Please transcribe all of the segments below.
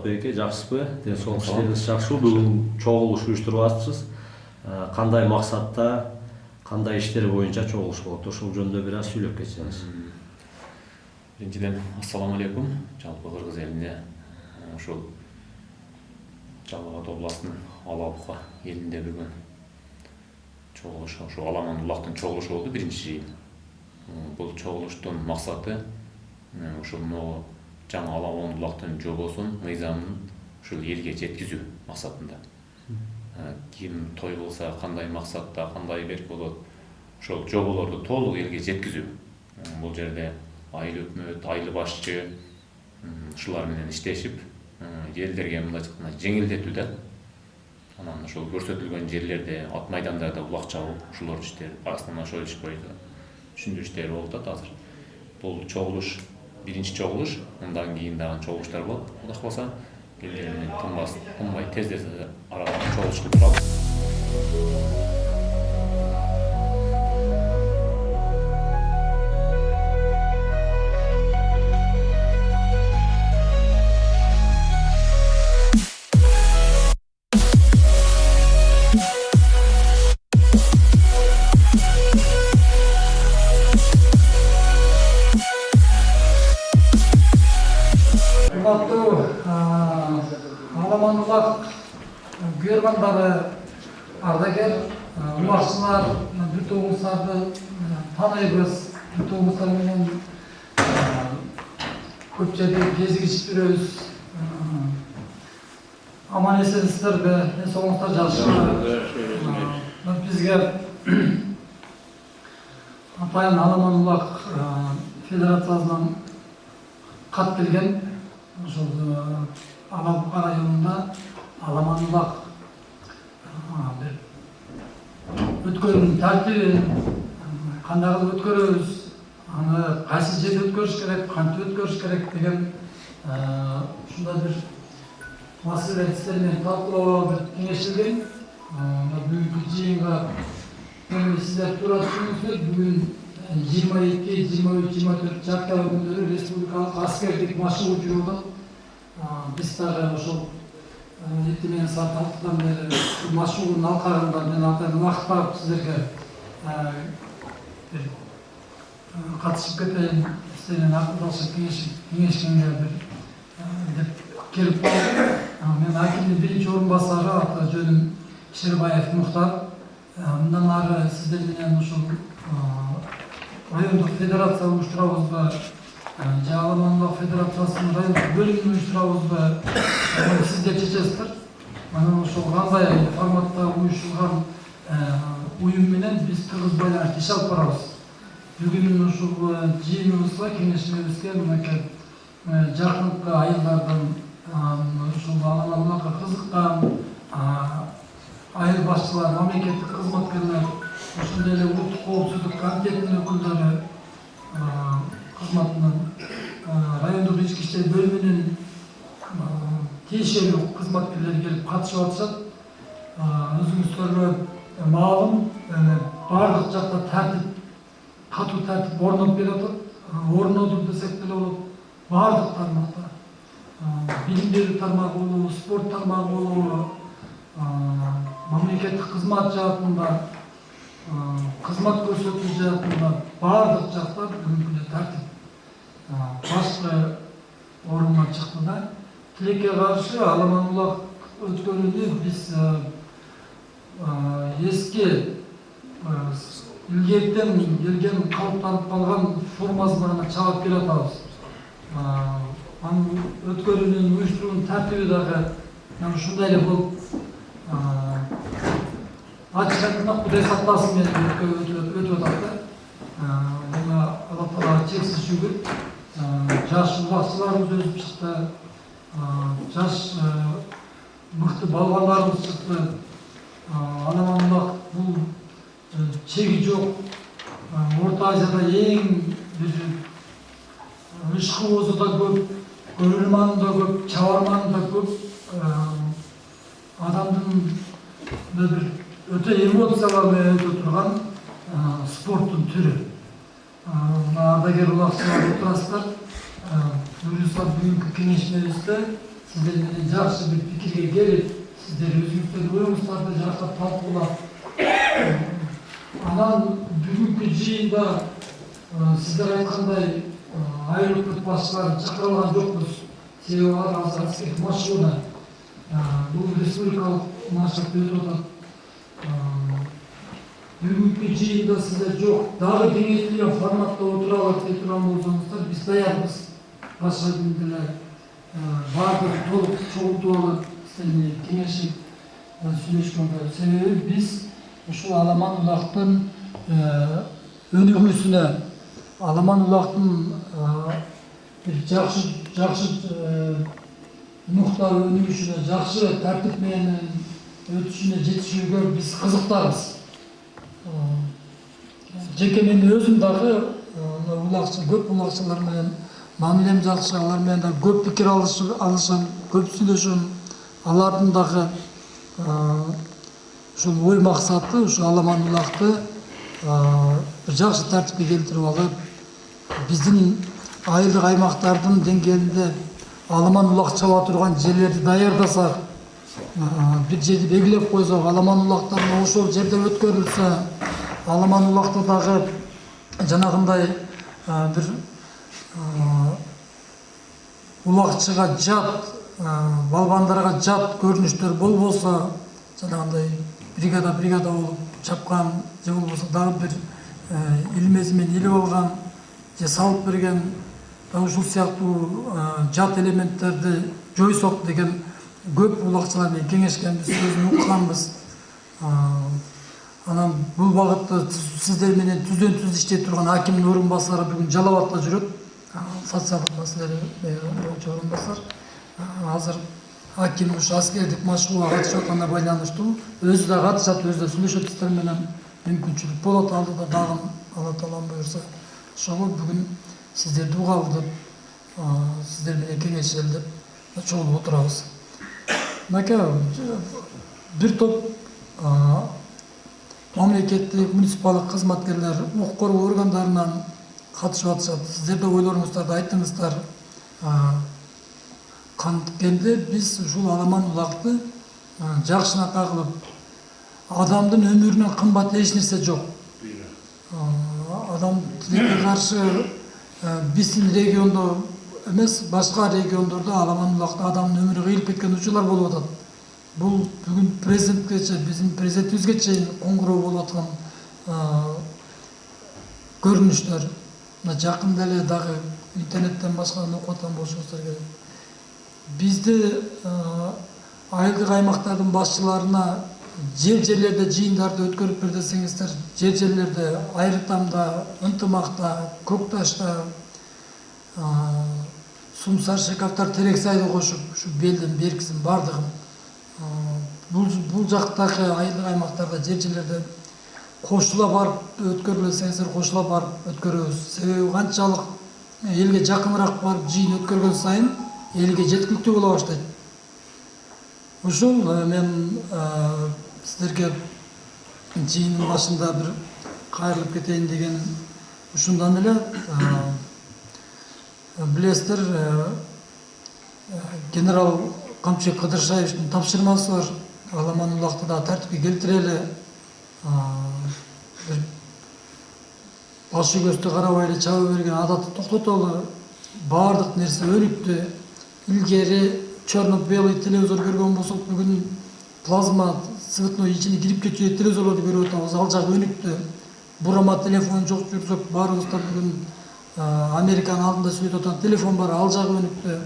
Болотбек эке, жакшысызбы? Ден соолук иштериңиз жакшыбы? Бүгүн чогулуш уюштуруп атышсыз. Кандай максатта, кандай иштер боюнча чогулуш болот? Ошол жөнүндө бир аз сүйлөп кетсеңиз. Биринчиден, ассаламу алейкум. Жалпы Кыргыз элине ушул Жалал Абад областынын Ала Бука элинде бүгүн чогулуш, ошо Аламан Улактын чогулушу болду, биринчи жыйын. Бул чогулуштун максаты ушул жаңы Аламан Улактын жобосун, мыйзамын ушул элге жеткизүү максатында. Ким той болсо, кандай максатта, кандай берк болот, ошол жоболорду толук элге жеткизүү. Бул жерде айыл өкмөт, айыл башчы ушулар менен иштешип, элдерге мындайча айтканда жеңилдетүү да. Анан ошол көрсөтүлгөн жерлерде, ат майдандарда улак чабуу, ушулор иштер, основной ошол иш боюнча түшүндүрүштөр болуп атат азыр. Бул чогулуш биринчи чогулуш, мындан кийин дагы чогулуштар болот. Кудай кааласа, элдер менен тынбай тездете арада чогулушуп турабыз. Аламан Улак күйөрбандары ардагер, улакчылар, бүт облустарды тааныйбыз, бүт облустар менен көп жерде кезигишип жүрөбүз. Аман эсенсиздерби, ден соолугуңуздар жакшыбы? Бизге атайын Аламан Улак федерациясынан кат келген. Ошол Ала Бука районунда Аламан Улак өткөрүүнүн тартибин кандай кылып өткөрөбүз, аны кайсы жерде өткөрүш керек, кантип өткөрүш керек деген ушундай бир маселе сиздер менен талкуулоо бир кеңешилген. Бүгүнкү жыйынга сиздер туура түшүнүңүздөр. Бүгүн 22, 23, 24 октябрь күндөрү республикалык аскердик машыгуу жүрүп атат. Биз дагы ошол эртең менен саат 6-дан бери машыгуунун алкагында мен атайын убакыт барып сиздерге катышып кетейин, сиздер менен акылдашып кеңешкенге деп келип калдым. Мен акимдин биринчи орун басары, аты жөнүм Шербаев Мухтар. Мындан ары сиздер менен ушул райондук федерация уюштурабызбы, Аламан Улак федерациясынын райондук бөлүмүн уюштурабызбы, сиздер чечесиздер. Анан ошол кандай форматта уюштурулган уюм менен биз тыгыз байланыш иш алып барабыз. Бүгүн ушул жыйыныбызга, кеңешибизге мынакей жакынкы айылдардан ушул Аламан Улакка кызыккан айыл башчылар, мамлекеттик кызматкерлер, ошондой эле улуттук коопсуздук комитетинин өкүлдөрү, кызматынан райондук ички иштер бөлүмүнүн тиешелүү кызматкерлери келип катышып атышат. Өзүңүздөргө маалым, баардык жакта тартип, катуу тартип орноп берип атат. Орнотуп десек деле болот. Баардык тармакта, билим берүү тармагы болобу, спорт тармагы болобу, мамлекеттик кызмат жаатында, кызмат көрсөтүү жаатында баардык жакта бүгүнкү тартип башкы орунга чыкты да. Тилекке каршы Аламан Улак өткөрүүнү биз эски илгертен келген калыптанып калган формасына гана чабап келе атабыз. Анын өткөрүүнүн уюштуруунун тартиби дагы ушундай эле болуп ачык айтканда Кудай сактасын менен өтүп атат да. Алла Таалага чексиз шүгүр. Жаш улакчыларыбыз өсүп чыкты, жаш мыкты балбандарыбыз чыкты. Аламан Улак бул чеги жок, Орто Азияда эң бир ышкыбозу да көп, көрөрманы да көп, чабарманы да көп, адамдын бир өтө эмоциялар менен өтө турган спорттун түрү. Ардагер улакчылар отурасыздар. Буюрса бүгүнкү кеңешмебизде сиздер менен жакшы бир пикирге келип, сиздер өзүңүздөрдүн оюңуздарды жактап талкуулап, анан бүгүнкү жыйында сиздер айткандай айрылык башчыларын чакыра алган жокпуз. Себеби алар азыр аскердик машыгууда. Бул республикалык маршрут өтүп атат. Бүгүнкү жыйында сиздер жок, дагы кеңейтилген форматта отура алат деп турган болсоңуздар, биз даярбыз. Башка деле баардык толук чогултуп алып, сиздер кеңешип сүйлөшкөнгө. Себеби биз ушул Аламан Улактын өнүгүүсүнө, Аламан Улактын bir жакшы нуктага өнүгүшүнө, жакшы тартип менен өтүшүнө жетишүүгө биз кызыктарбыз. Жеке мен өзүм дагы көп улакчылар менен мамилем жакшы, алар менен да көп пикир алышам, көп сүйлөшөм. Алардын дагы ушул ой максаты ушу Аламан Улакты бир жакшы тартипке келтирип алып, биздин айылдык аймактардын деңгээлинде Аламан Улак чаба турган жерлерди даярдасак, бир жерди белгилеп койсок, Аламан Улактан ошол жерде өткөрүлсө, Аламан Улакта дагы жанагындай бир улакчыга жат, балбандарга жат көрүнүштөр болбосо, жанагындай бригада болуп чапкан же болбосо дагы бир илмези менен илип алган же салып берген ушул сыяктуу жат элементтерди жойсок деген көп улакчылар менен кеңешкенбиз, сөзүн укканбыз. Анан бул багытта сиздер менен түздөн түз иштей турган акимдин орун басары бүгүн Жалал Абадта жүрөт. Социалдык маселелер боюнча орун басар. Азыр аким ушу аскердик машыгууга катышып атканына байланыштуу өзү да катышат, өзү да сүйлөшөт сиздер менен. Мүмкүнчүлүк болот алдыда дагы, Алла Таалам буйрса. Ошого бүгүн сиздерди угалы деп, сиздер менен кеңешели деп чогулуп отурабыз. Мынакей бир топ мамлекеттик, муниципалдык кызматкерлер укук коргоо органдарынан катышып атышат. Сиздер да ойлоруңуздарды айттыңыздар. Канткенде биз ушул Аламан Улакты жакшынакай кылып, адамдын өмүрүнөн кымбат эч нерсе жок. Адам тилекке каршы биздин региондо эмес, башка региондордо Аламан Улакта адамдын өмүрү кыйылып кеткен учурлар болуп атат. Бул бүгүн президентке, биздин президентибизге чейин коңгуроо болуп аткан көрүнүштөр. Жакында эле дагы интернеттен башкадан окуп аткан болушуңуздар керек. Бизди айылдык аймактардын башчыларына жерлерде жыйындарды өткөрүп бер десеңиздер, жерлерде Айрытамда, Ынтымакта, Көкташта, Сумсар, Шекаптар, Терексайды кошуп, ушу белден беркисин бардыгын бул жактагы айылдык аймактарда жерлерде кошула барып өткөрүлө десеңиздер, кошула барып өткөрөбүз. Себеби канчалык элге жакыныраак барып жыйын өткөргөн сайын элге жеткиликтүү боло баштайт. Ушул мен сиздерге жыйындын башында бир кайрылып кетейин деген ушундан эле билесиздер, генерал Камчыбек Кыдыршаевдин тапшырмасы бар. Аламан Улакты да тартипке келтирели, баш көздү карабай эле чаба берген адатты токтотолу, баардык нерсе өнүктү. Илгери черно-белый телевизор көргөн болсок, бүгүн плазма цветной ичине кирип кетчү телевизорлорду көрүп атабыз. Ал жак өнүктү. Бурама телефон жок жүрсөк, баарыбызда бүгүн Американын алдында сүйлөп атат телефон бар, ал жак өнүктү.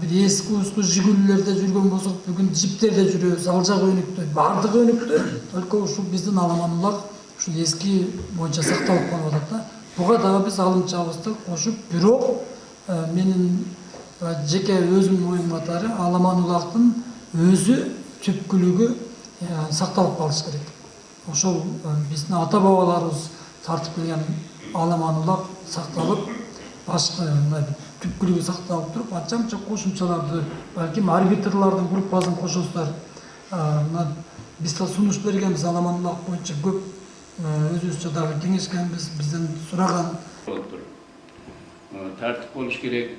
Бир эски уску Жигулилерде жүргөн болсок, бүгүн джиптерде жүрөбүз, ал жак өнүктү. Баардыгы өнүктү. Только ушул биздин Аламан Улак ушул эски боюнча сакталып калып атат да. Буга дагы биз алымчабызды кошуп, бирок менин жеке өзүмдүн оюм катары Аламан Улактын өзү түпкүлүгү сакталып калыш керек. Ошол биздин ата бабаларыбыз тартып келген Аламан Улак сакталып, башкы түпкүлүгү сакталып туруп, анча-мынча кошумчаларды, балким арбитрлардын группасын кошосуздар. Биз да сунуш бергенбиз Аламан Улак боюнча көп, өзүбүзчө дагы кеңешкенбиз, бизден сураган. Тартип болуш керек.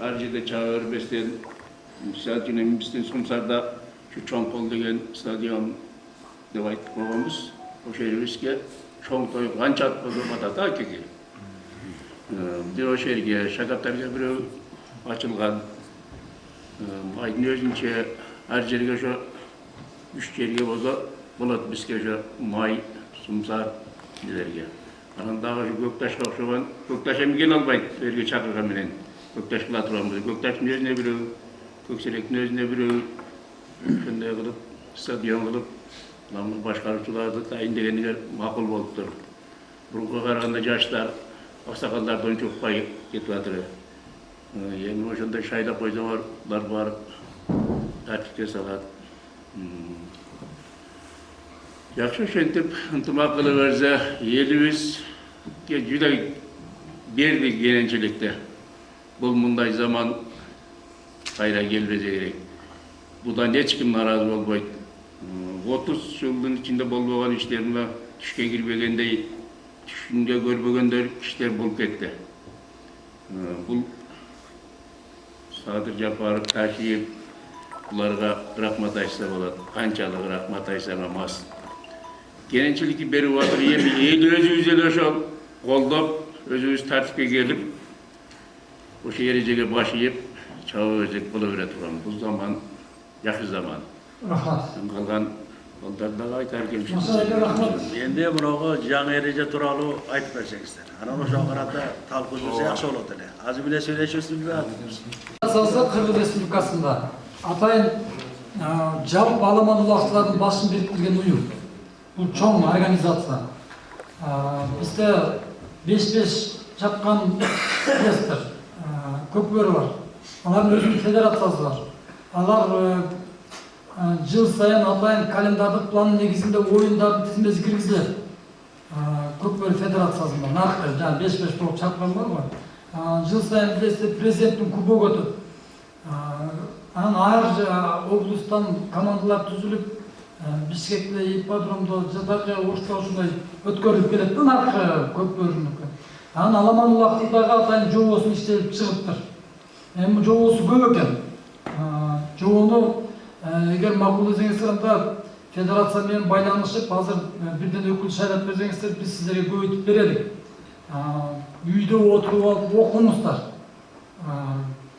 ар жерде чаба бербестен, мисалы үчүн биздин Сумсарда şu Çoңкол деген стадион деп айтып койгонбуз. Ошол жерибизге чоң той канча атады акеге. Бир ошол жерге шагаптарга бирөө ачылган. Айдын өзүнчө ар жерге ошо 3 жерге болот бизге ошо Май, Сумсар дилерге. Анан дагы ошо Көкташка окшогон, Көкташ эми келе албайт, жерге чакырган менен. Көкташ кыла турганбыз. Көкташтын өзүнө бирөө, Көксеректин өзүнө бирөө ошондой кылып, стадион кылып, намыз башкаруучуларды тайындегенге макул болуптур. Бурунга караганда жаштар, аксакалдарды ончо укпай кетип атыр. Эми ошондой шайлап койсоңор, булар барып тартипке салат. Жакшы ошентип ынтымак кыла берсе, элибизге жүдө берди кененчиликте. Бул мындай заман кайра келбесе керек. Будан эч ким наразы болбойт. 30 жылдын ичинде болбогон иштерине түшкө кирбегендей, түшүндө көрбөгөндөр иштер болуп кетти. Бул Садыр Жапаров, Ташиев буларга рахмат айтса болот. Канчалык рахмат айтсаң мас. Кененчиликти берип атыр, эми эл өзүбүз эле ошол колдоп, өзүбүз тартипке келип, ошо эрежеге баш ийип, чаба берсек боло бере турган. Бул заман жакшы заман. Рахмат. Калган балдардагы айтар кемчилик. Endi bunaqa жаңы ereje тууралуу айтып берсеңиздер. Анан ошого карата талкуу жүрсө жакшы болот эле. Азыр менен сүйлөшөсүзбү? Кыргыз Республикасында атайын жалпы аламан улакчылардын башын бириктирген уюм. Бул чоң организация. Бизде 5-5 жапкан реестр, көкбөрү бар. Алардын өзүнүн федерациясы бар. Алар жыл сайын атайын календардык план негизинде оюндардын тизмеси киргизилет. Көкбөрү федерациясында наркы жана 5-5 болуп чапкан барбы? Жыл сайын билесиз президенттин кубогу өтөт. Анан ар облустан командалар түзүлүп, Бишкекте, ипподромдо, жадагы Ошто ушундай өткөрүлүп келет да наркы көкбөрүнүкү. Анан аламан убактындагы атайын жобосун иштелип чыгыптыр. Эми жобосу көп экен. Жобону эгер макул десеңиздер, анда федерация менен байланышып, азыр бирден өкүл шайлап берсеңиздер, биз сиздерге көбөйтүп берелик. Үйдө отуруп алып окуңуздар.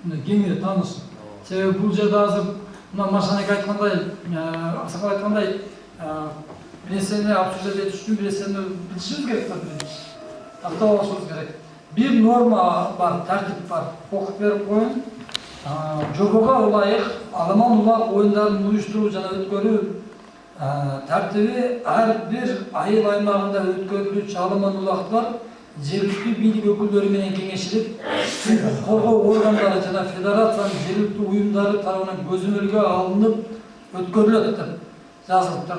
Кеңири таанышып. Себеби бул жерде азыр мына Машаник айткандай, Аксакал айткандай, нерсени обсуждать этиш үчүн нерсени билишибиз керек да, тактап алышыбыз керек. Бир норма бар, тартип бар. Окуп берип коюн. Жобого ылайык аламан улак оюндарын уюштуруу жана өткөрүү тартиби ар бир айыл аймагында өткөрүлүүчү аламан улактар жергиликтүү бийлик өкүлдөрү менен кеңешилип, укук коргоо органдары жана федерациянын жергиликтүү уюмдары тарабынан көзөмөлгө алынып өткөрүлөт деп жазылыптыр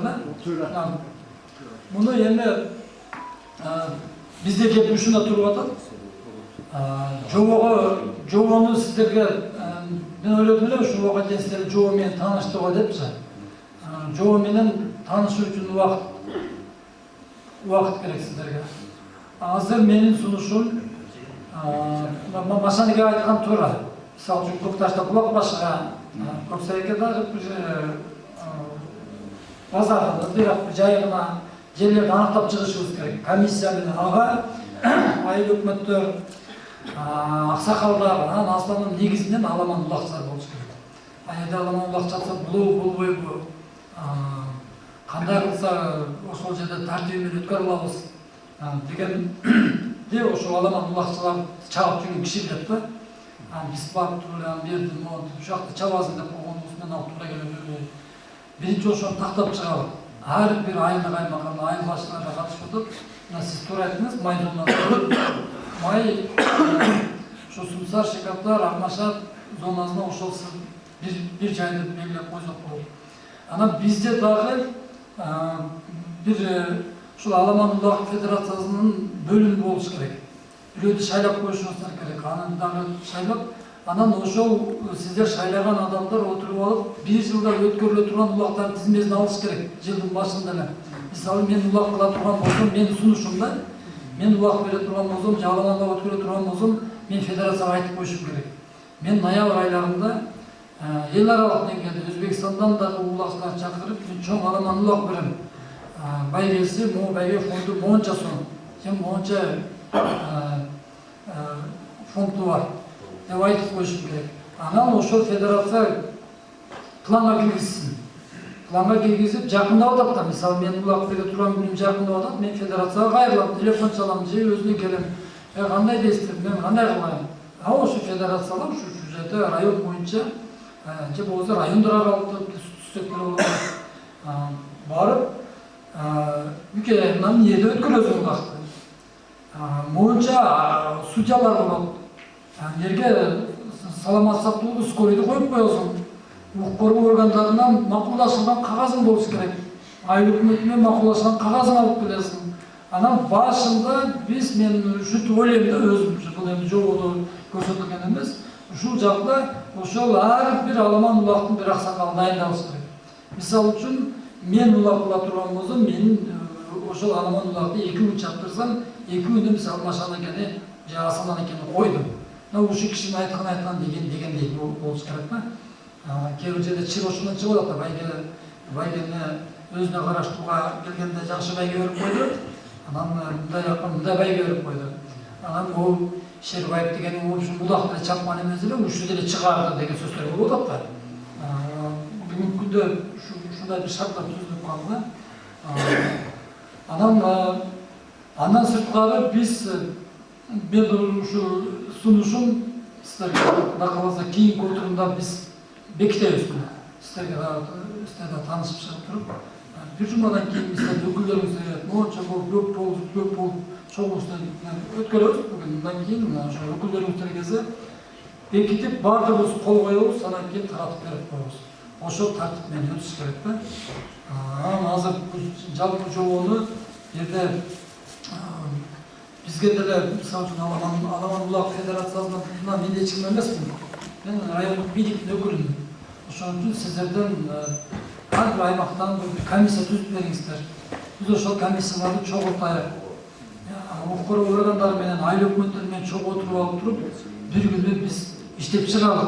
да. Муну эми бизде кеп ушунда туруп атат. Жобону сиздерге мен ойлодум эле ушул убакытка чейин сиздер жобо менен тааныштырго депчи. Жобо менен таанышуу үчүн убакыт керек сиздерге. Азыр менин сунушум Машаниге айткан туура. Мисалы үчүн Көкташта булак башыга, Көксерекке дагы бир базарда бирок жайгына жерлерди аныктап чыгышыбыз керек. Комиссия менен ага айыл өкмөттөр, аксакалдар, анан основном негизинен аламан улакчылар болуш керек. Эгер аламан улакчы алса болобу болбойбу, кандай кылса ошол жерде тартиби менен өткөрүп алабыз дегенди ошол аламан улакчылар чабып жүргөн киши билет да. Биз барып туруп бердим, ушул жакты чабасың деп койгонубуз менен алып тура келип биринчи ошону тактап чыгабыз. Ар бир айылдык аймактарда айыл башчылары катышып атат. Сиз туура айттыңыз, майдонунан Май, ошо Сумсар, Шекаптар, Акмашат зонасына ошол бир жайды белгилеп койсок болот. Анан бизде дагы бир ушул аламан улак федерациясынын бөлүмү болуш керек. Бирөөдү шайлап коюшуңуздар керек. Анан дагы шайлап, анан ошол сиздер шайлаган адамдар отуруп алып, бир жылда өткөрүлө турган улактардын тизмесин алыш керек жылдын башында эле. Мисалы мен улак кыла турган болсом, менин сунушумда мен улак бере турган болсом, аламанда өткөрө турган болсом, мен федерацияга айтып коюшум керек. мен ноябрь айларында ел аралык деңгээлде Өзбекстандан да улакчылар чакырып, чоң аламан улак берем. Байгесі, мо байге фонду монша сон, сен монша фонду бар, деп айтып қойышым керек. Анан ошол федерация планга киргизсин. Планга киргизип жакындап атат да, мисалы мен улак бере турган күнүм жакындап атат, мен федерацияга кайрылам, телефон чалам, же өзүнө келем. Кандай дейсиздер, мен кандай кылайын? Ошо федерациялар ушу жерде район боюнча, же болбосо райондор аралык түзөктөр болот. Барып ülke ayarından yerde ötkürüyorsun kalktı. Moğunca судьялар болот. Yerge salamat sattığını skoriyi koyup koyuyorsun. Hukuk koruма organlarından makullaşılgan kağızın bolsu gerek. Aylık hükümetine makullaşılgan kağızın alıp gelirsin. Anam başında biz men şu oylayımda özüm bu joğulu көрсөтүлген эмес. Ушул жакта ошол ар бир аламан улактын bir аксакалы дайындалыш керек. Мисалы үчүн мен улак була турган болсом, мен ошол аламан улакты 2 күн чаптырсам, 2 күндө мисалы машана экени, же асанан экени койдум. Ушу кишинин айткан дегендей болуш керек да. Кээ бир жерде чыр ошондон чыгып атат да, байгени өзүнө караштууга келгенде жакшы байге берип койду. Анан мындай байге берип койду. Анан бул Шербаев деген ушул улакты чапкан эмес эле, ушул деле чыгарды деген сөздөр болуп атат да. Бүгүнкү күндө ушундай бир шарттар түзүлүп калды. Андан сырткары биз мен ушул сунушум сиздерге Кудай кааласа кийинки отурумда биз бекитебиз. Сиздерге таанышып чыгып туруп, бир жумадан кийин сиздердин өкүлдөрүңүзгө монча көп болуп чогулуштан өткөрөбүз. Мындан кийин ошо өкүлдөрүңүздөр келсе бекитип баардыгыбыз кол коебуз, анан кийин таратып берип коебуз. Ошол тартип менен өтүш керек да. Азыр жалпы жобону жерде бизге деле мисалы үчүн Аламан улак федерациясынан мен эч ким эмесмин. Мен райондук бийликтин өкүлүмүн. Ошон үчүн сиздерден ар бир аймактан бир комиссия түзүп бериңиздер. Биз ошол комиссияларды чогултайлы. Укук коргоо органдары менен айыл өкмөттөр менен чогуу отуруп алып туруп, бир күндө биз иштеп чыгалы.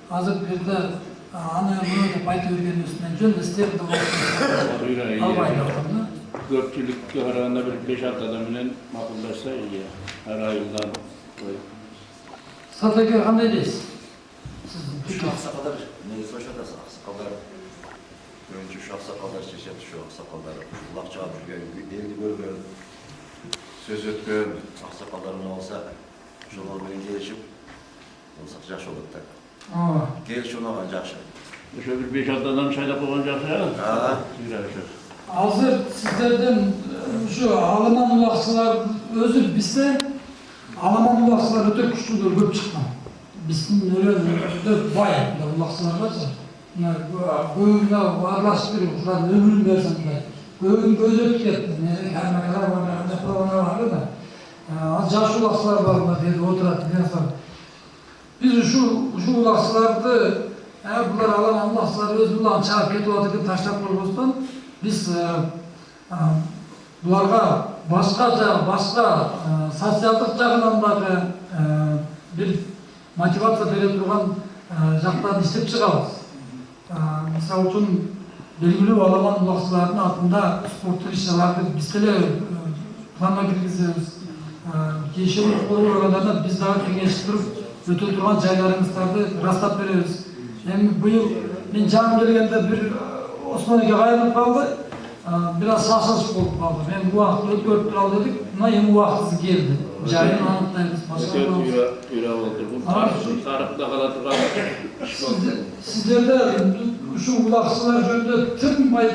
Азыр бир жерде аны муну деп айтып жүргөнүбүздөн жөн истеп албайм. Көпчүлүккө караганда бир 5-6 адам менен макулдашса, ар айылдан Сатаке кандай дейсиз? Şu aksakallar, neyse hoş adası aksakallar. Önce şu aksakallar çeşit şu aksakallar. Kulakçı abürgen, elini görgen, söz ötken aksakalların olsa şunlar bilen gelişip olsak жақсы olur da. Geliş ona ben жақсы. Ошо бир 5-6 адам шайлап койгон жакшы. Азыр сиздерден ушу аламан улакчылар өзү бизде аламан улакчылар өтө күчтүүлөр көп чыккан. Биздин өрөөлөрдө бай улакчылар барчы. Көбүнө аралашып берип, ушулар өмүрүн берсем да. Көбүн көз өткөн, камералар бар, программалар бар да. Жаш улакчылар бар деди отурат деген сон. Биз ушу улакчыларды, булар аламан улакчылар өз улан чыгып кетип атат деп таштап койбостон, биз буларга башка социалдык жагынан дагы бир мотивация бере турган жактан иштеп чыгабыз. Мисалы үчүн белгилүү аламан улакчылардын атында спорттук иш-чараларды биз деле планга киргизебиз. Кийинчерээк органдарда биз дагы кеңешип туруп өтө турган жайларыбыздарды ырастап беребиз. Эми быйыл мен жаңы келгенде бир Осман эке кайрылып калды. Бир аз шашылыш болуп калды. Мен бул убакытты өткөрүп туралы дедик. Мына эми убактыбыз келди. Жайын аныктайбыз. Тарыхта кала турган иш болду. Сиздерде ушул улакчылар жөнүндө тынбай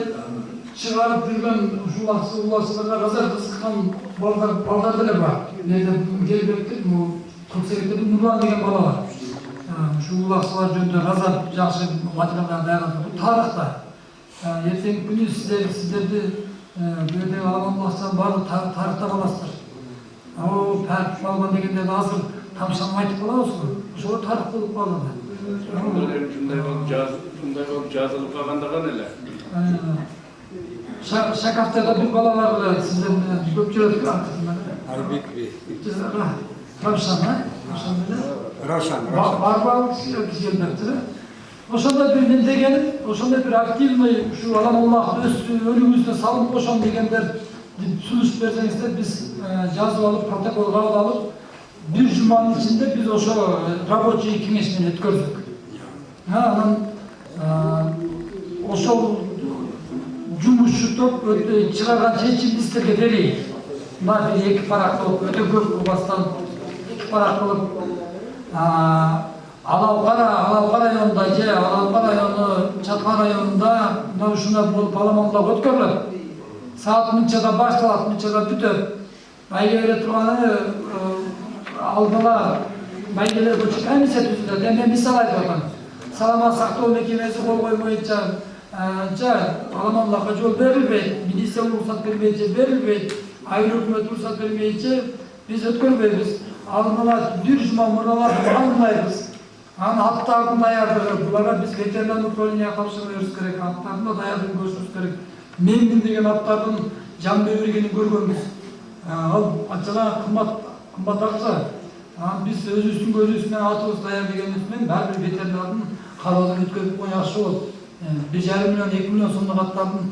чыгарып жүргөн ушул улакчыларга азыр кызыккан балдар деле бар. Келбекте Көксеректе Нурлан деген бала бар. Ушул улакчылар жөнүндө азыр жакшы материалдар даярдап, бул тарыхта. Эртеңки күнү сиздерди бүйөдөгү аламан улакчылардын баардыгы тарыхта каласыздар. Тарих алган дегенде азыр тамшанып айтып калабызбы? Ошол тарих болуп калды. Ушундай болуп жазылып калганда гана эле. Шакафтарда бир бала бар эле сиздер менен көп жүрөт. Арбек бей. Равшан, Равшан эле. Рошан. Барбар келмепти. Ошондой бир мен дегеним, ошондой бир активный ушу Аламаллах өз өнүгүүсүнө салынып ошон дегендер сунуш берсеңиздер, биз жазып алып, протоколго алып, бир жуманын ичинде биз ошо рабочий кеңеш менен өткөрдүк. Анан ошол жумушчу топ чыгарган чечимди сиздерге берейин. Мына бир 2 парак кылып, өтө көп кылбастан 2 парак кылып, Алапка районунда же Алапка району Чаткан районунда мына ушундай болуп Аламаллах өткөрүлөт. Саат мынчада башталат, мынчада бүтөт. Байге бере турганы алдыла байгелер көчүп комиссия түзүлөт. Эми мисал айтып атам. Саламат сактоо мекемеси кол коймойча Аламаллахка жол берилбейт, милиция уруксат бербейт же берилбейт, айыл өкмөт уруксат бербейт, биз өткөрбөйбүз. Алдыла бир жума мураларды аңдайбыз. Анан аттардын даярдыгы, буларга биз ветеринар управление тапшырып керек, аттардын да даярдыгын көрсөтүбүз керек. Мен деген аттардын жан бербегенин көргөнбүз. Ал ачала кымбат акча. Биз өзүбүздүн көзүбүз менен атыбыз даяр дегенибиз менен баары бир ветеринардын кароосун өткөрүп койгон жакшы болот. 1,5 миллион, 2 миллион сомдук аттардын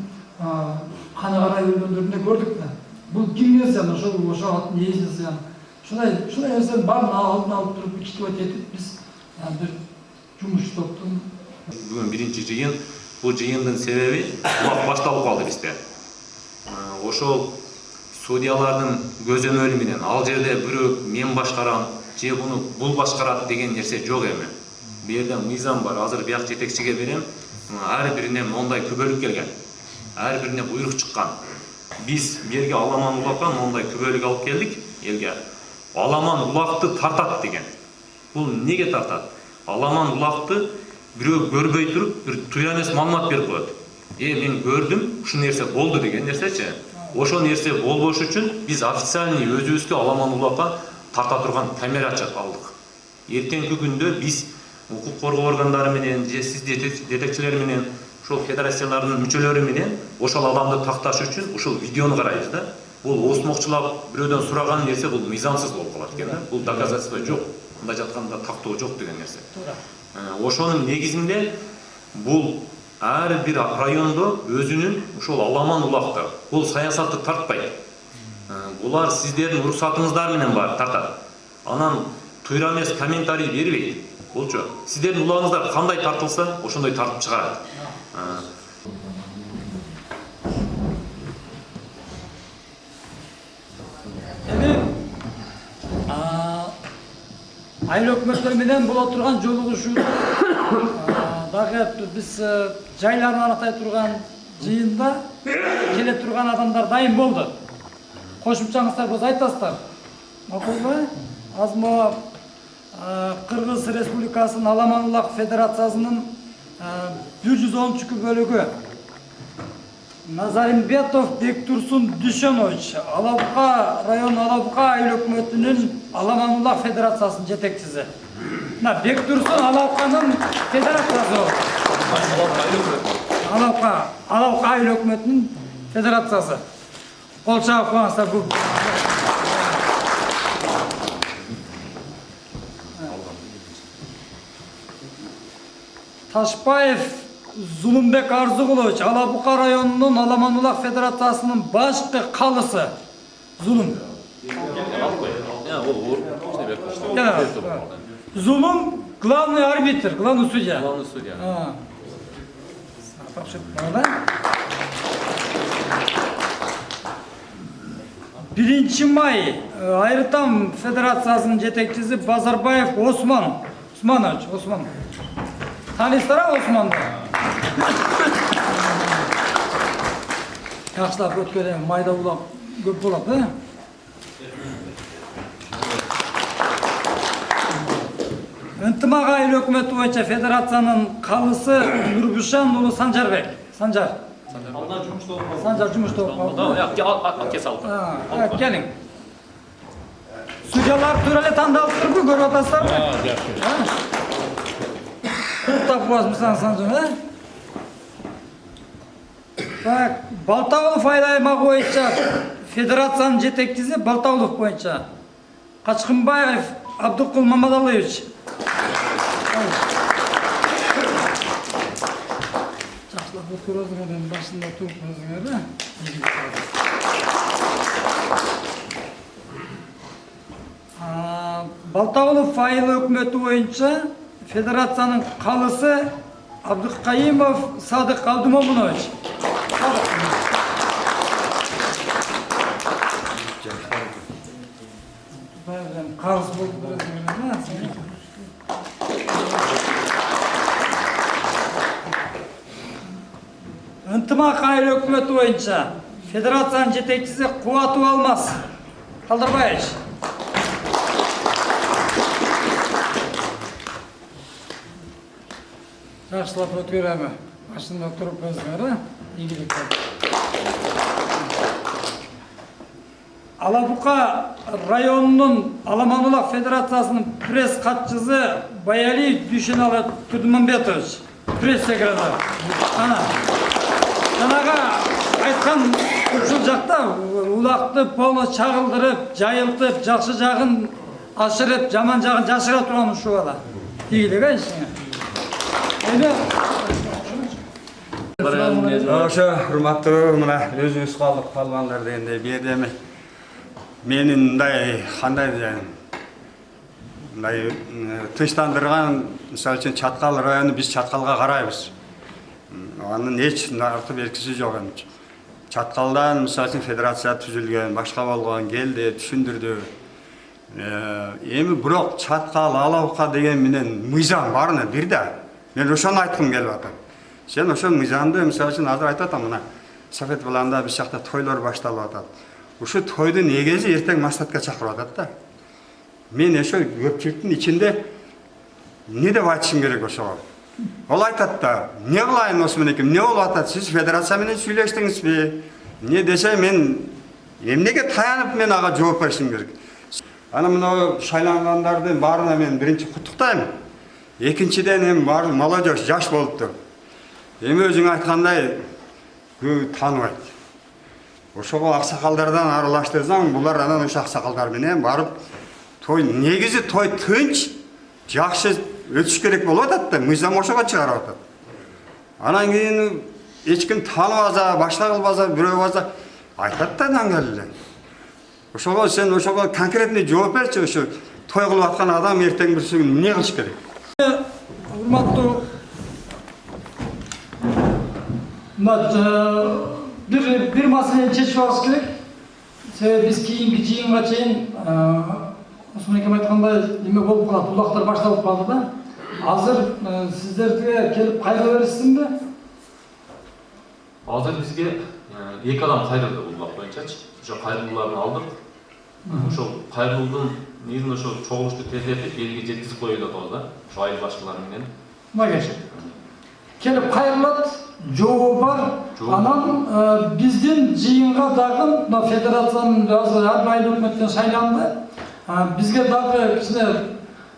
каны карай өлгөндөрүн көрдүк да. Бул кимге зыян, ошо аттын ээсине зыян. Ушундай нерсенин баарын алдын алып туруп, иштеп этип биз bir жумуш топтун бүгүн биринчи жыйын. Бул жыйындын себеби башталып калды бизде. Ошол судьялардын көзөмөлү менен ал жерде бирөө мен башкарам же бул башкарат деген нерсе жок эми. Бу жерде мыйзам бар. Азыр бияк жетекчиге берем. Ар бирине мондай күбөлүк келген. Ар бирине буйрук чыккан. Биз бу жерге Аламан улакка мондай күбөлүк алып келдик элге. Аламан улакты тартат деген. Бул неге тартат? Аламан улакты бирөө көрбөй туруп, бир туя эмес маалымат берип коет. Мен көрдүм, ушул нерсе болду деген нерсечи. Ошол нерсе болбош үчүн биз официальный өзүбүзгө Аламан улакка тарта турган камера алдык. Эртеңки күндө биз укук коргоо органдары менен же сиз детекчилер менен, ошол федерациялардын мүчөлөрү менен ошол адамды такташ үчүн ушул видеону карайбыз да. Бул осмокчулап бирөөдөн сураган нерсе бул мыйзамсыз болуп калат экен да. Бул доказательство жок. Мында жатканда тактоо жок деген нерсе. Ошонун негизинде бул ар бир райондо өзүнүн ушул Аламан улакты, бул саясатты тартпайт. Булар сиздердин уруксатыңыздар менен бар тартат. Анан туйра эмес комментарий бербейт. Болчу. Сиздердин улагыңыздар кандай тартылса, ошондой тартып чыгарат. Айыл өкмөттөр менен боло турган жолугушуу дагы биз жайларын анактай турган жыйында келе турган адамдар дайым болду. Кошумчаңыздар болсо айтасыздар. Макулбу? Азмо Кыргыз Республикасынын Аламан-Улак Федерациясынын 110 бөлүгү Назаримбетов Бектурсун Дүйшөнович, Алапка району Алапка айыл өкмөтүнүн Аламан-Улак Федерациясынын жетекчиси. Бектурсун Алапканын федерациясы. Алапка айыл өкмөтүнүн федерациясы. Кол чаап коюңуздар бул. Ташбаев Зулумбек Арзугулович, Алапка районунун Аламан-Улак Федерациясынын башкы калысы. Зулум. Зулум главный арбитр, главный судья. Главный судья. 1 май Айрытам Федерациясынын жетекчиси Базарбаев Османович. Таныстыра Османды? Жакшылап өткөрөм, майда улап көп болот, Ынтымак айыл өкмөтү боюнча федерациянын калысы Нурбушан уулу Санжар. Санжар жумуш тобу. Келиң. Судьялар тура эле тандалып турбу, көрүп атасыздарбы? Tapmazmışsan Sancar, Так, Балтаулов айлаймагы боюнча федерациянын жетекчиси Балтаулов боюнча Качкынбаев Абдукул Мамадалыевич, Жақсылап өткөрөсүңөр, эми башында туруп өзүңөр да. Балтагулов айыл өкмөтү боюнча федерациянын калысы Абдыкайымов Садык Абдумомунович. Калыс болуп турасыңар. Ынтымак айыл өкмөтү боюнча федерациянын жетекчиси Кубатов Алмаз Калдырбаевич. Жақсылап өткөрөмү. Башында туруп өзүңөр, ийгилик болсун. Алабука районунун Аламанулак федерациясынын пресс катчысы Баялиев Дүйшеналы Турдумамбетович, пресс секретарь. Жанага айткан ушул жакта улакты полностью чагылдырып, жайылтып, жакшы жагын ашырып, жаман жагын жашыра турган ушул бала. Ийгилик ишиңе. Ошо урматтуу мына өзүңүз калдык палвандар дегенде берди эми менин мындай кандай мындай тынчтандырган, мисалы үчүн Чаткал району, биз Чаткалга карайбыз. Анын эч нарты белгиси жок эми. Чаткалдан мисалы үчүн федерация түзүлгөн, башка болгон, келди, түшүндүрдү. Эми бирок Чаткал, Алабука деген менен мыйзам барына бир да. Мен ошону айткым келип атам. Сен ошол мыйзамды мисалы үчүн азыр айтып атам, мына Софет буланда биз жакта тойлор башталып атат. Ушул тойдун негизи эртең маштатка чакырып атат да. Мен ошо көпчүлүктүн ичинде эмне деп айтышым керек ошого? Ол айтат да, эмне кылайын осу менен, эмне болуп атат? Сиз федерация менен сүйлөштүңүзбү? Эмне десе мен эмнеге таянып мен ага жооп беришим керек? Ана мына шайлангандардын баарына мен биринчи куттуктайм. Экинчиден эми баары молодежь жаш болуптур. Эми өзүң айткандай көп тааныбайт. Ошого аксакалдардан аралаштырсаң, булар анан ошо аксакалдар менен барып той, негизи той тынч, жакшы өтүш керек болуп атат да, мыйзам ошого чыгарып атат. Анан кийин эч ким тааныбаса, башка кылбаса, бирөө болсо айтат да даңгал эле. Ошого сен ошого конкретный жооп берчи, ошо той кылып аткан адам эртең бир күн эмне кылыш керек? Урматтуу bir маселени чечип алыш керек. Себеби биз кийинки жыйынга чейин Осмон экем айткандай эме болуп калат, улактар башталып калды да. Азыр сиздерге келип кайрыла беришсинби? Азыр бизге 2 адам кайрылды улак боюнчачы. Ошо кайрылууларды алдык. Ошол кайрылуудун негизинде ошо чогулушту тездетип элге жеткизип коюуда болду да. Ошо айыл башчылары менен. Мына келип кайрылат, жообу бар. Анан биздин жыйынга дагы федерациянын азыр айыл өкмөттөн шайланды. Бизге дагы кичине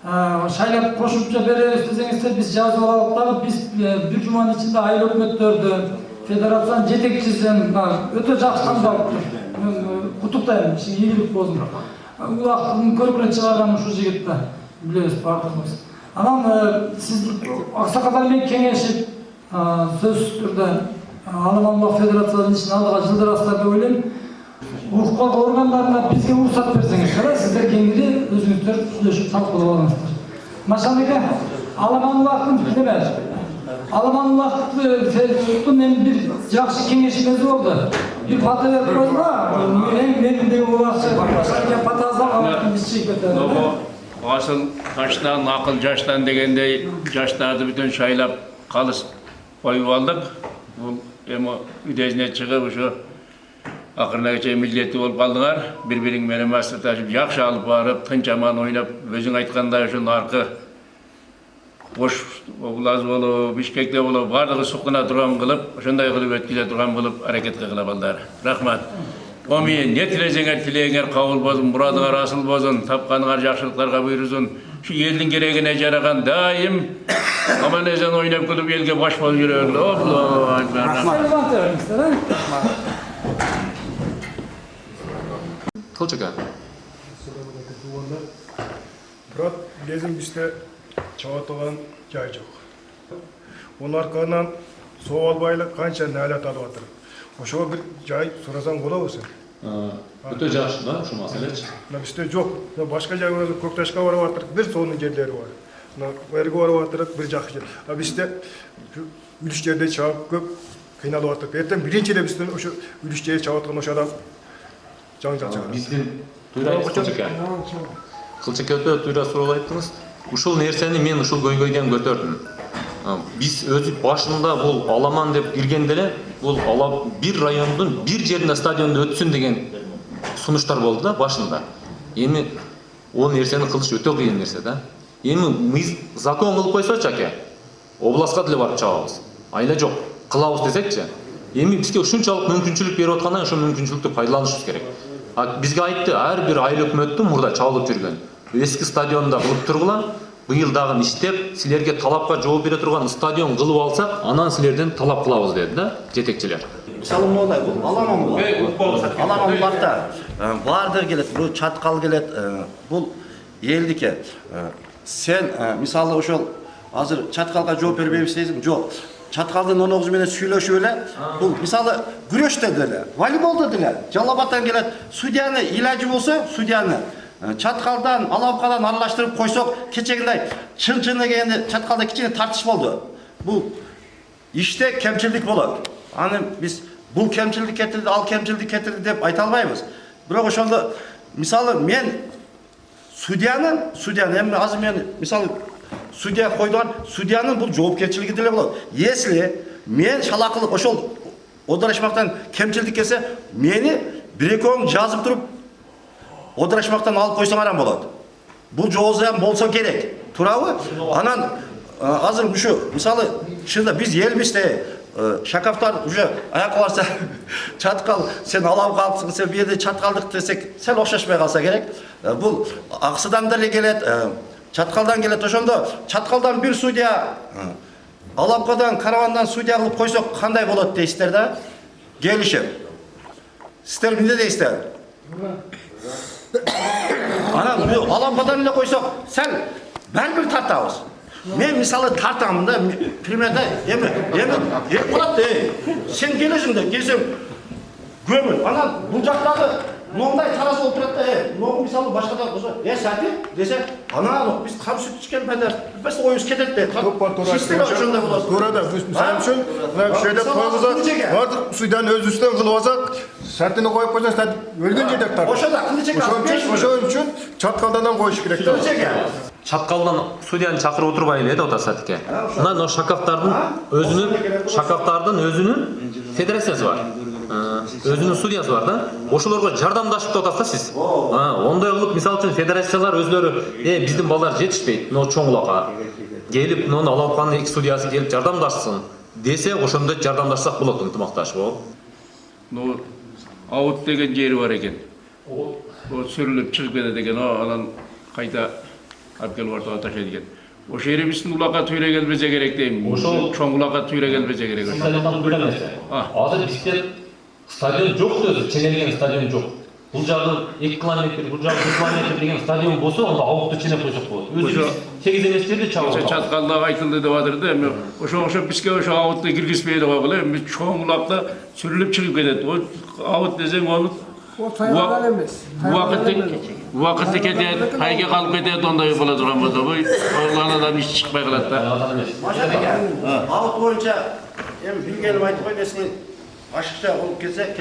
шайлап кошумча беребиз десеңиздер, биз жазып алалык дагы. Биз бир жуманын ичинде айыл өкмөттөрдү, федерациянын жетекчисин өтө жакшы тандап куттуктайм, ийгилик болсун. Улактын көркүнө чыгарган ушул жигит да, билебиз баардыгыбыз. Анан сиз аксакалдар менен кеңешип сөзсүз түрдө Аламанулак федерациянын ишин алдыга жылдырасыздар деп ойлойм. Укук коргоо органдарына бизге уруксат берсеңиздер, сиздер кеңири өзүңүздөр сүйлөшүп талкуулап алыңыздар. Машалеге Аламанулактын неме? Аламанулактын эми бир жакшы кеңешиңиз болду. Bir patates koyma, benim ulaşır, başka patates alalım, biz çiğ Asıl taştan, akıl yaştan degende yaşlarda bütün şaylap kalış koyup aldık. Bu emo üdezine çıkıp şu akırnagiçe milleti olup kaldılar. Bir-birin meni masır taşıp, yakşı alıp varıp, tınç aman oynap, özün aytkanda şunun arka boş Oğlaz bolup, Bişkekte bolup, bardığı suquna turgan kılıp, şunday kılıp ötkize turgan kılıp hareket kılıp aldılar. Rahmat. Omin, ne tilesenger tileğenger kabul bozun, muradıgar asıl bozun, tapkanıgar jakşılıklarga buyuruzun. Şu elin gereğine jaragan daim aman ezen oynap kılıp elge baş bol yürüyordu. Allah Rahmat. Tolçaka. Brat, bizim işte чоғатылған жай жоқ. Оның арқанан су албайлы қанша нәлет алып жатыр. Ошоға бір жай сұрасаң бола болсын. Өтө жакшы да ушу маселечи. Бізде жоқ. Башқа жағы Көкташқа барып жатыр, бір соның жерлері бар. Өрге барып жатыр, бір жақсы жер. Бізде үліш жерде чағып көп қиналып жатыр. Ертең біріншіде біздің ошо үліш жерде чағып ошо адам жаңжал шығар. Биздин Кылчыке өтө туура суроо айттыңыз. Ушул нерсени мен ушул көйгөйдөн көтөрдүм. Биз өзү башында бул аламан деп киргенде эле бул бир райондун бир жеринде стадиондо өтсүн деген сунуштар болду да башында. Эми ол нерсени кылыш өтө кыйын нерсе да. Эми биз закон кылып койсочу аке, областка деле барып чабабыз. Айла жок, кылабыз десекчи. Эми бизге ушунчалык мүмкүнчүлүк берип аткандан ошол мүмкүнчүлүктү пайдаланышыбыз керек. Бизге айтты, ар бир айыл өкмөттүн мурда чабылып жүргөн эски стадионда кылып тургула, быйыл дагы иштеп, силерге талапка жооп бере турган стадион кылып алсак, анан силерден талап кылабыз деди да жетекчилер. Мисалы мындай, бул аламан булак. Аламан булакта баардыгы келет, бул чаткал келет, бул элдике. Сен мисалы ошол азыр чаткалга жооп бербейбиз дейсиң, жок. Чаткалдын 19 менен сүйлөшүп эле, бул мисалы күрөштө деле, волейболдо деле, Жалал-Абадтан келет, судьяны илажы болсо, судьяны чаткалдан, алапкадан аралаштырып койсок, кечегиндай чын-чын дегенде чаткалда кичине тартыш болду. Бул иште кемчилдик болот. Аны биз бул кемчилдик кетирди, ал кемчилдик кетирди деп айта албайбыз. Бирок ошондо мисалы мен судьяны эми азыр мен мисалы судья койдуган судьянын бул жоопкерчилиги деле болот. Если мен шалакылык ошол одурашмактан кемчилдик келсе, мени бир-экөөң жазып туруп одурашмактан алып койсоң арам болот. Бул жоозу болсо керек. Туурабы? Анан азыр ушу мисалы чында биз элбиз Шакаптар уже аяққа барса чаткал сен алап калыпсың, сен бу чаткалдык десек сел окшошпой калса керек. Бул Аксыдан деле келет, чаткалдан келет. Ошондо чаткалдан бир судья, Алапкадан, Каравандан судья кылып койсок кандай болот дейсиздер да? Келишип. Сиздер эмне дейсиздер? Анан Алапкадан эле койсок сел бир тартабыз. Мен мисалы тартамын да, примерда, болот сен келесиң да, келсең көмүл. Анан бул жактагы моңдай тараз болуп турат да, моң мисалы башкада болсо, сати десе, анан биз кам сүт ичкен менен биз оюбуз кетет да. Система ошондой болот. Туура да, биз мисалы үчүн мына шөйдө койгузат, бардык суйдан өзүбүздөн кылып алсак, сатыны коюп койсоң, сат өлгөн жерде тартат. Ошондо кылычек ошон үчүн чаткалдан коюш керек да. Чаткалдан судьяны чакырып отурбай эле деп атат Сатике. Мына Шакаптардын өзүнүн федерациясы бар. Өзүнүн судьясы бар да. Ошолорго жардамдашып деп атасыз сиз. Ондой кылып, мисалы үчүн федерациялар өзлөрү, биздин балдар жетишпейт, но чоң улакка келип, нону Алапканын эки судьясы келип жардамдашсын десе, ошондо жардамдашсак болот, ынтымакташып болот. Ну, аут деген жери бар экен. О сүрүлүп чыгып кетет экен, анан кайта Абгел Вартова ташайт экен. Ошо жерибиздин улакка түйрө келбесе керек дейм. Ошол чоң улакка түйрө келбесе керек. Азыр бизде стадион жок өзү, ченелген стадион жок. Бул жагы 2 километр, бул жагы 1 километр деген стадион болсо, анда ауытты ченеп койсок болот. Өзү 8 эмес жерде чабып. Ошо чаткалда айтылды деп атыр да, эми ошо бизге ошо ауытты киргизбейди койгула, эми чоң улакта сүрүлүп чыгып кетет. Аут десең аны Убакытты кетет, айга калып кетет, ондай боло турган болсо, орлардан иш чыкпай калат да. Аут боюнча эми билгеним айтып койдум, эсиңи ашыкча болуп кетсе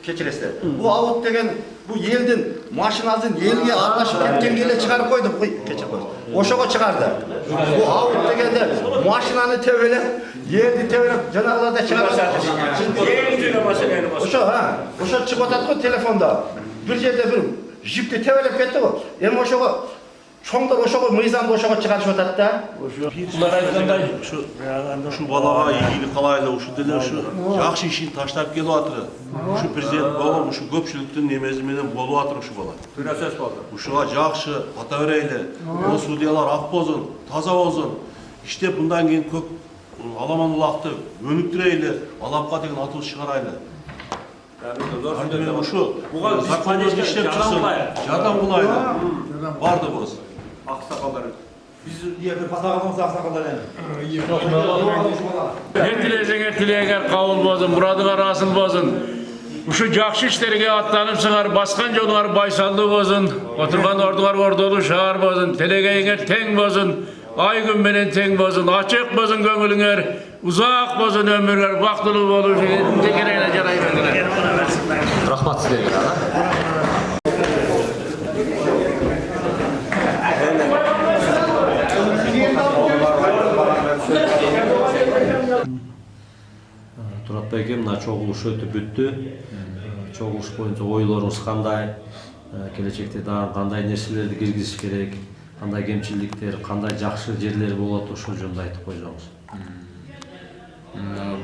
кечиресиздер. Бул аут деген бул элдин машинасын элге аралашып кеткенге эле чыгарып койду, кечирип койду. Ошого чыгарды. Бул аут дегенде машинаны тебелеп, элди тебелеп жанагыларда чыгарат. Ошо чыгып атат го телефонда. Бир жерде бир жипти тебелеп кетти го. Эми ошого чоңдор ошого мыйзамды ошого чыгарышып атат да. Булар айткандай ушу балага ийгилик каалайлы, ушу деле ушу жакшы ишин таштап келип атыр. Ушу президент болгон ушу көпчүлүктүн немеси менен болуп атыр ушу бала. Процесс болду. Ушуга жакшы бата берели. Бул судьялар ак болсун, таза болсун. Иштеп мындан кийин көп аламан улакты өнүктүрөйлү, Алапка деген атыбызды чыгарайлы. Ушу закондо иштеп чыксын, жардам кылайлы. Бардыгыбыз. Аксакалдар Biz diye bir patağımız aksakallar yani. Ertilesеңер тілегер қабыл болсын, мұрадыңар асыл болсын. Uşu жақсы işlerге atlanıpsınlar, baskan жолуңар байсалды болсын, отырған ордуңар ордолу шаар болсын, телегейіңер тең болсын, ай күн менен тең болсын, ачык болсын көңүлүңөр, узак болсын өмүрүңөр, бактылуу болуш текерегине жарай бергилер. Рахмат сіздерге да. Турат байке, мына чогулуш өтүп бүттү. Чогулуш боюнча ойлоруңуз кандай? Келечекте дагы кандай нерселерди киргизиш керек? Кандай кемчиликтер, кандай жакшы жерлери болот, ошол жөнүндө айтып койсоңуз.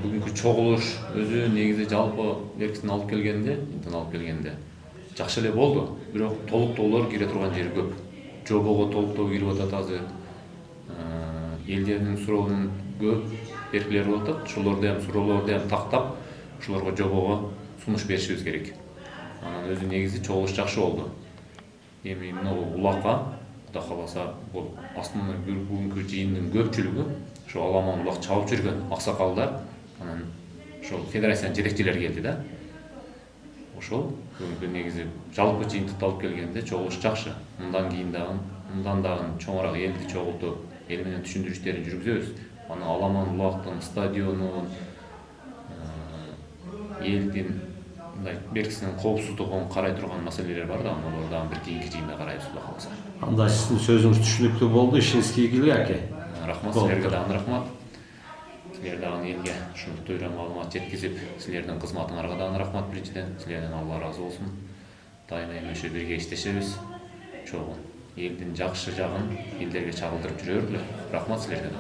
Бүгүнкү чогулуш өзү негизи жалпы Беркисин алып келгенде жакшы эле болду. Бирок толуктоолор кире турган жери көп. Жобого толуктоо кирип атат азыр. Элдердин суроонун көп беркилери болуп атат. Ошолорду суроолорду тактап, ошолорго жобого сунуш беришибиз керек. Анан өзү негизи чогулуш жакшы болду. Эми мына улакка Кудай кааласа бул основной бүгүнкү жыйындын көпчүлүгү ошо аламан улак чабып жүргөн аксакалдар, анан ошол федерациянын жетекчилери келди да. Ошол бүгүнкү негизи жалпы жыйынтыкты алып келгенде чогулуш жакшы. Мындан дагы чоңураак элди чогултуп, эл менен түшүндүрүштерин жүргүзөбүз. Аны аламан улактын стадионун, элдин мындай Беркисинин коопсуздугун карай турган маселелер бар да, алар дагы бир кийинки жыйында карайбыз Кудай кааласа. Анда сиздин сөзүңүз түшүнүктүү болду, ишиңиз ийгилиги аке. Рахмат силерге дагы рахмат. Силер дагы элге ушундай тойра маалымат жеткизип, силердин кызматыңарга дагы рахмат биринчиден. Силерден Алла ыраазы болсун. Дайыма ошо бирге иштешебиз. Чогуу элдин жакшы жагын элдерге чагылдырып жүрө бергиле. Рахмат силерге.